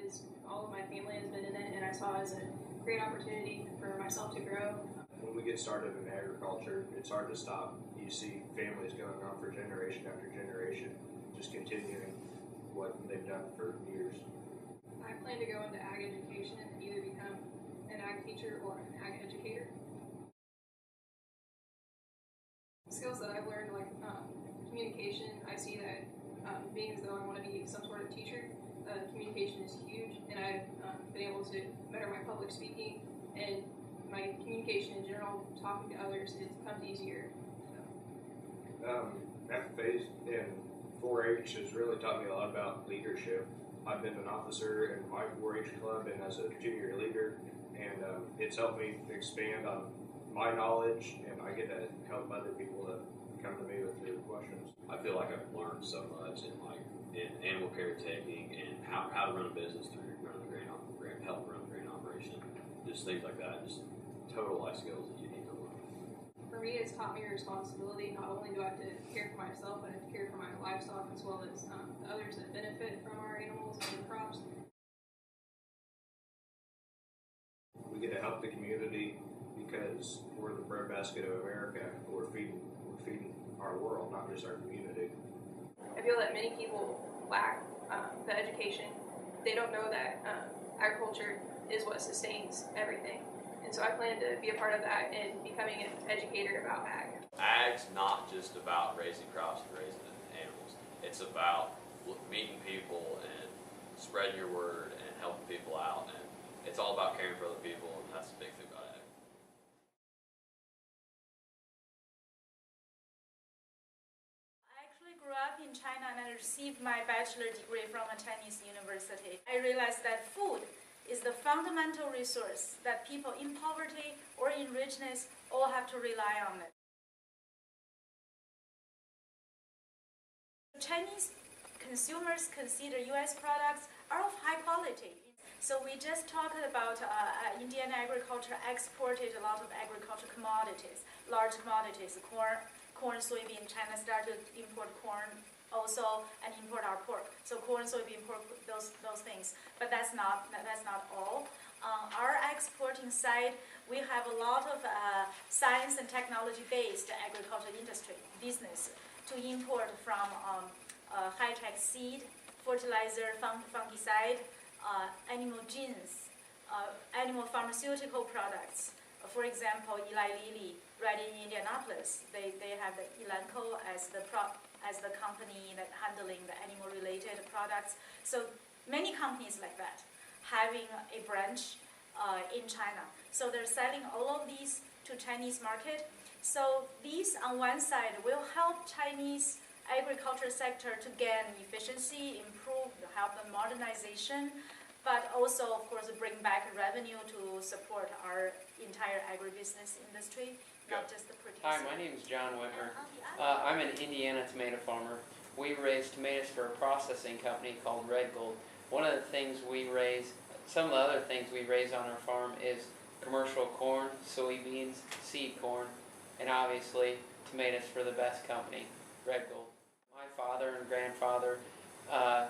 because all of my family has been in it, and I saw it as a great opportunity for myself to grow. When we get started in agriculture, it's hard to stop. You see families going on for generation after generation, just continuing what they've done for years. I plan to go into ag education and either become an ag teacher or an ag educator. Skills that I've learned, like communication, I see that being as though I want to be some sort of teacher, communication is huge, and I've been able to better my public speaking and my communication in general, talking to others, it becomes easier. FFA and 4-H has really taught me a lot about leadership. I've been an officer in my 4-H club and as a junior leader, and it's helped me expand on my knowledge, and I get to help other people to come to me with their questions. I feel like I've learned so much in animal caretaking and how to run a business through running the help run a grain operation, just things like that, just total life skills that you need to learn. For me, it's taught me responsibility. Not only do I have to care for myself, but I have to care for my livestock as well as others that benefit from our animals and crops. We get to help the community because we're the breadbasket of America. We're feeding our world, not just our community. I feel that many people lack the education. They don't know that agriculture is what sustains everything. And so I plan to be a part of that and becoming an educator about ag. Ag's not just about raising crops and raising animals. It's about meeting people and spreading your word and helping people out. And it's all about caring for other people, and that's the big thing about ag. I actually grew up in China, and I received my bachelor degree from a Chinese university. I realized that food is the fundamental resource that people in poverty or in richness all have to rely on it. Chinese consumers consider U.S. products are of high quality. So we just talked about Indian agriculture exported a lot of agricultural commodities, large commodities, corn, soybean. China started to import corn also and import our pork. So corn, soybean, pork, those things. But that's not all. On our exporting side, we have a lot of science and technology-based agriculture industry business to import from high-tech seed, fertilizer, fungicide, animal genes, animal pharmaceutical products. For example, Eli Lilly, right in Indianapolis, they have the Elanco as the company that handling the animal-related products. So many companies like that having a branch in China. So they're selling all of these to Chinese market. So these on one side will help Chinese agriculture sector to gain efficiency, improve, help the modernization, but also, of course, bring back revenue to support our entire agribusiness industry, not just the producer. Hi, my name is John Whitmer. I'm an Indiana tomato farmer. We raise tomatoes for a processing company called Red Gold. One of the things we raise, some of the other things we raise on our farm is commercial corn, soybeans, seed corn, and obviously tomatoes for the best company, Red Gold. My father and grandfather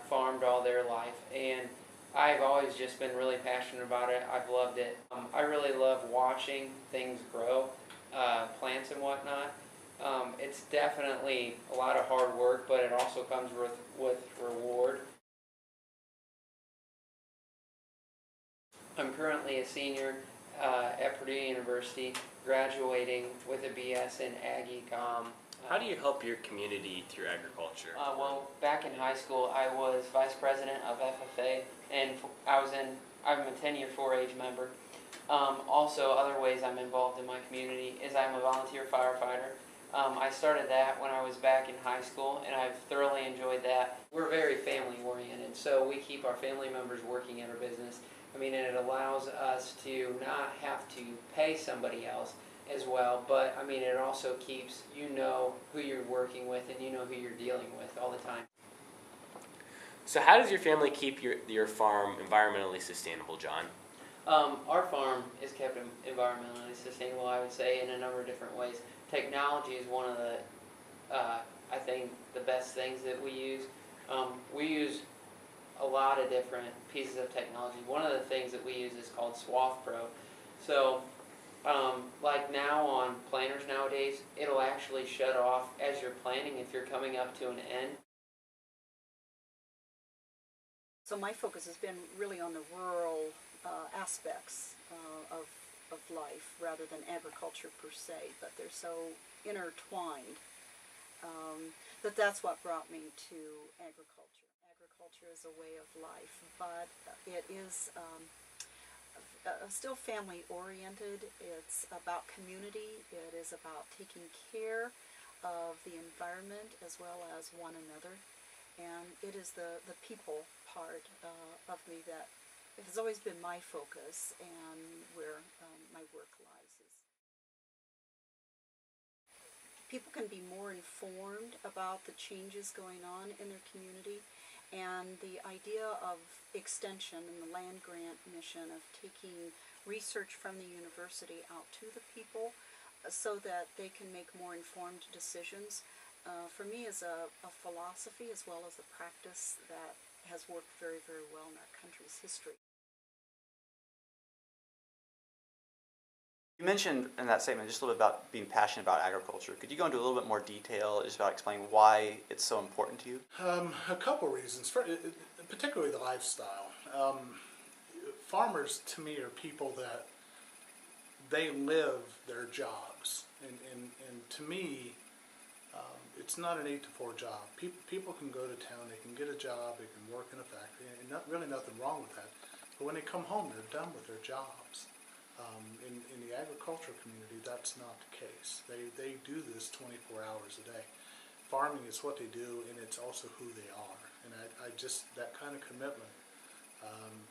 farmed all their life, and I've always just been really passionate about it. I've loved it. I really love watching things grow, plants and whatnot. It's definitely a lot of hard work, but it also comes with reward. I'm currently a senior at Purdue University, graduating with a BS in Ag Econ. How do you help your community through agriculture? Well, back in high school, I was vice president of FFA, and I'm a 10-year 4-H member. Also, other ways I'm involved in my community is I'm a volunteer firefighter. I started that when I was back in high school, and I've thoroughly enjoyed that. We're very family-oriented, so we keep our family members working at our business. I mean, and it allows us to not have to pay somebody else as well, but I mean, it also keeps, you know who you're working with and you know who you're dealing with all the time. So how does your family keep your farm environmentally sustainable, John? Our farm is kept environmentally sustainable, I would say, in a number of different ways. Technology is one of the, I think, the best things that we use. We use a lot of different pieces of technology. One of the things that we use is called Swath Pro. So, like now on planters nowadays, it'll actually shut off as you're planting if you're coming up to an end. So my focus has been really on the rural aspects of life rather than agriculture per se, but they're so intertwined that's what brought me to agriculture. Agriculture is a way of life, but it is still family oriented. It's about community. It is about taking care of the environment as well as one another. And it is the people part of me that has always been my focus and where my work lies. People can be more informed about the changes going on in their community, and the idea of extension and the land grant mission of taking research from the university out to the people so that they can make more informed decisions, for me is a philosophy as well as a practice that has worked very, very well in our country's history. You mentioned in that statement just a little bit about being passionate about agriculture. Could you go into a little bit more detail just about explaining why it's so important to you? A couple reasons, particularly the lifestyle. Farmers, to me, are people that they live their jobs. And to me, it's not an 8 to 4 job. People can go to town, they can get a job, they can work in a factory, and really nothing wrong with that. But when they come home, they're done with their jobs. In the agricultural community, that's not the case. They do this 24 hours a day. Farming is what they do, and it's also who they are. And I just, that kind of commitment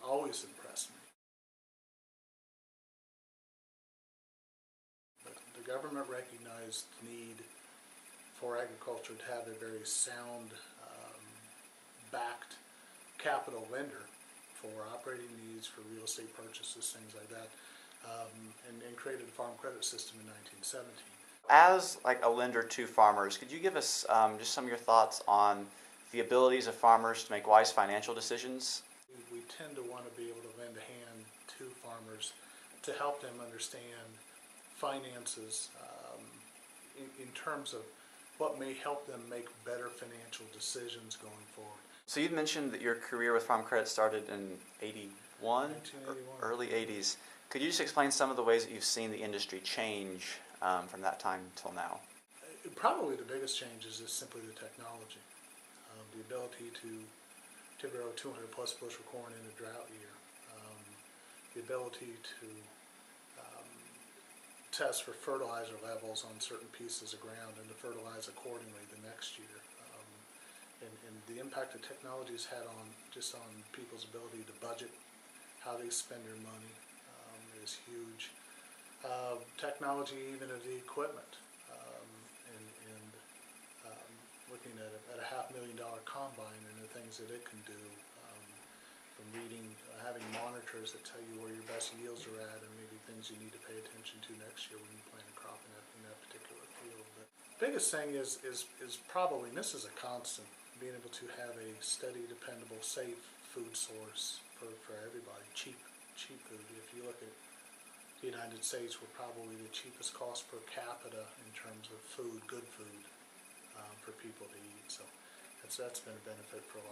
always impressed me. But the government recognized the need for agriculture to have a very sound, backed capital lender for operating needs, for real estate purchases, things like that. And created the farm credit system in 1917. As like a lender to farmers, could you give us just some of your thoughts on the abilities of farmers to make wise financial decisions? We tend to want to be able to lend a hand to farmers to help them understand finances in terms of what may help them make better financial decisions going forward. So you mentioned that your career with Farm Credit started in 81, 1981. Early 80s. Could you just explain some of the ways that you've seen the industry change from that time till now? Probably the biggest changes is simply the technology. The ability to grow 200 plus bushel corn in a drought year. The ability to test for fertilizer levels on certain pieces of ground and to fertilize accordingly the next year. And the impact that technology has had on people's ability to budget, how they spend their money, is huge. Technology, even of the equipment, and looking at a $500,000 combine and the things that it can do, from reading, having monitors that tell you where your best yields are at and maybe things you need to pay attention to next year when you plant a crop in that particular field. But the biggest thing is probably, and this is a constant, being able to have a steady, dependable, safe food source for everybody, cheap food. If you look at the United States, we're probably the cheapest cost per capita in terms of food, good food, for people to eat. So that's been a benefit for a